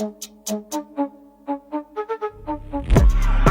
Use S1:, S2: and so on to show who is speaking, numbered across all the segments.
S1: I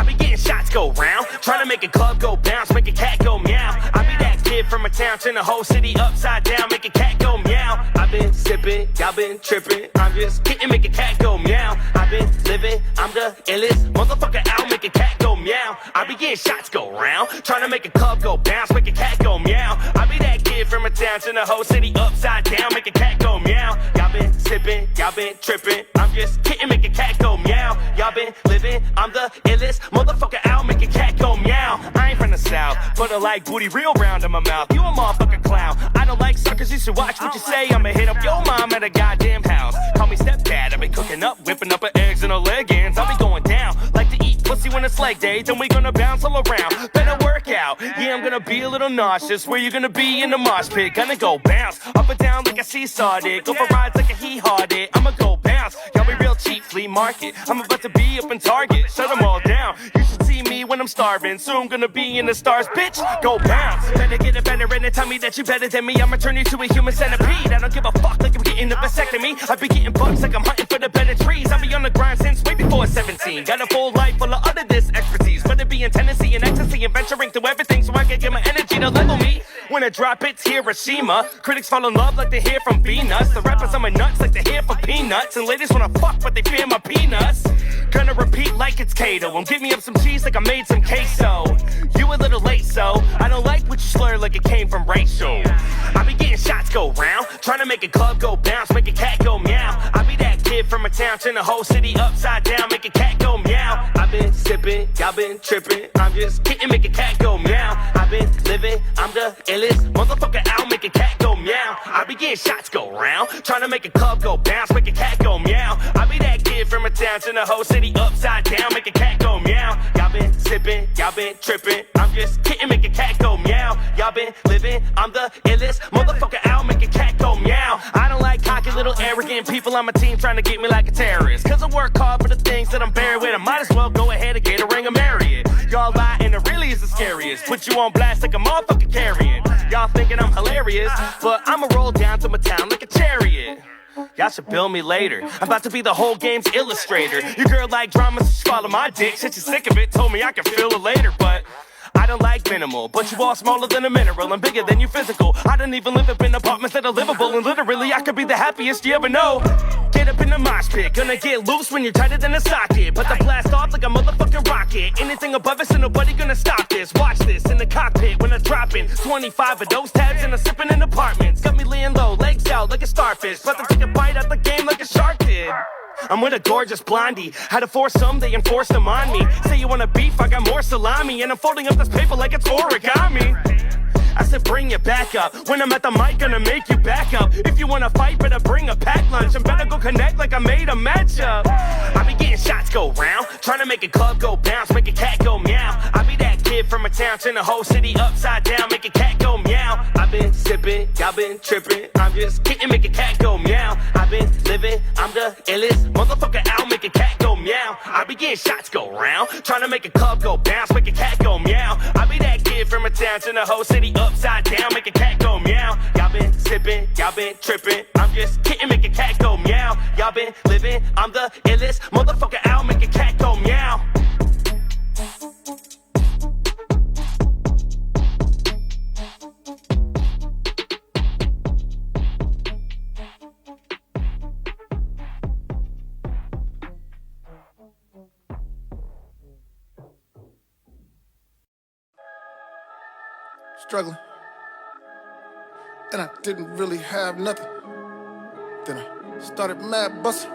S1: be getting shots go round, trying to make a club go bounce, make a cat go meow. I be that kid from a town, turn the whole city upside down, make a cat go meow. I've been sipping, y'all been tripping, I'm just kidding, make a cat go meow. I've been living, I'm the illest motherfucker out, make a cat go meow. I be getting shots go round, trying to make a club go bounce, make a cat go meow. I be that kid from a town, turn the whole city upside down, make a cat go meow. Y'all been sipping, y'all been tripping, I'm just kidding, make a cat go meow. Y'all been living, I'm the illest motherfucker out, make a cat go meow. I ain't from the south, but I like booty real round in my mouth. You a motherfucking clown. I don't like suckers, you should watch what you say. I'ma hit up your mom at a goddamn house. Call me stepdad, I be cooking up, whipping up her eggs and her leggings. I be going down, like to eat pussy when it's leg day. Then we gonna bounce all around, better work out. Yeah, I'm gonna be a little nauseous. Where you gonna be in the mosh pit? Gonna go bounce, up and down like a seesaw did. Go for rides like a hee-haw did. I'ma go bounce, y'all be real cheap, flea market. I'm about to be up in Target, shut them all down. You should see me when I'm starving, soon gonna be in the stars, bitch, go bounce. Better get it better and tell me that you better than me. I'ma turn you to a human centipede. I don't give a fuck like I'm getting a vasectomy. I be getting bucks like I'm hunting for the better trees. I be on the grind since way before 17. Got a full life full of other this expertise. Whether it be in Tennessee and ecstasy and venturing through everything so I can get my energy to level me. When I drop it's Hiroshima. Critics fall in love like they hear from Venus. The rappers on my nuts like they hear from Peanuts. And ladies wanna fuck but they fear my peanuts. Gonna repeat like it's Kato. And give me up some cheese like I made some queso. You a little late, so I don't like what you slur like it came from Rachel. I be getting shots go round, trying to make a club go bounce, make a cat go meow. I be that kid from a town, turn the whole city upside down, make a cat go meow. I've been sipping, y'all been tripping, I'm just kidding, make a cat go meow. I've been living, I'm the illest motherfucker out, make a cat go meow. I be getting shots go round, trying to make a club go bounce, make a cat go meow. I be that kid from a town, turn the whole city upside down, make a cat go meow. Y'all been sipping, y'all been tripping, I'm just kidding, make a cat go meow. Y'all been living, I'm the illest motherfucker out, make a cat go meow. I don't like cocky little arrogant people on my team trying to get me like a terrorist. Cause I work hard for the things that I'm buried with. I might as well go ahead and get a ring and marry it. Y'all lie and it really is the scariest. Put you on blast like a motherfucking carrion. Y'all thinking I'm hilarious, but I'ma roll down to my town like a chariot. Y'all should bill me later. I'm about to be the whole game's illustrator. Your girl like drama, so she follow my dick. Said she's sick of it, told me I can feel it later, but I don't like minimal, but you all smaller than a mineral and bigger than your physical. I don't even live up in apartments that are livable, and literally I could be the happiest you ever know. Get up in the mosh pit, gonna get loose when you're tighter than a socket. But the blast off like a motherfucking rocket. Anything above us and nobody gonna stop this. Watch this in the cockpit when I'm dropping 25 of those tabs and I'm sipping in apartments. Got me laying low, legs out like a starfish. About to take a bite out the game like a shark did. I'm with a gorgeous blondie. Had to force some, they enforced them on me. Say you want a beef, I got more salami. And I'm folding up this paper like it's origami. I said bring your back up. When I'm at the mic, gonna make you back up. If you wanna fight, better bring a pack lunch. And better go connect like I made a matchup. I be getting shots go round, trying to make a club go bounce, make a cat go meow. I be that kid from a town, turn the whole city upside down, make a cat go meow. I've been sipping, y'all been tripping, I'm just kidding, make a cat go meow. I've been living, I'm the illest motherfucker out, make a cat go meow. I be getting shots go round, trying to make a club go bounce, make a cat go meow. I be that kid from a town, turn the whole city upside down, make a cat go meow. Y'all been sipping, y'all been tripping, I'm just kidding, make a cat go meow. Y'all been living, I'm the illest motherfucker out, make a cat go meow.
S2: Struggling, and I didn't really have nothing. Then I started mad bustin'.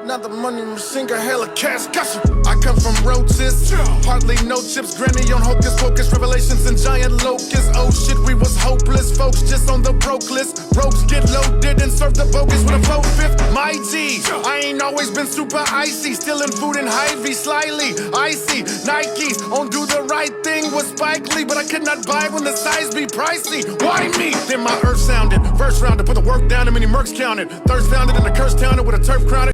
S2: Now the money machine got hella cash gushing. I come from roaches, hardly no chips. Granny on hocus pocus, revelations and giant locusts. Oh shit, we was hopeless, folks just on the broke list. Ropes get loaded and serve the bogus with a 4/5. My G, I ain't always been super icy. Stealing food in Hy-Vee, slyly icy. Nikes, on do the right thing with Spike Lee, but I could not buy when the size be pricey. Why me? Then my earth sounded. First rounder, put the work down and many mercs counted. Thirst founded in the curse town with a turf crown.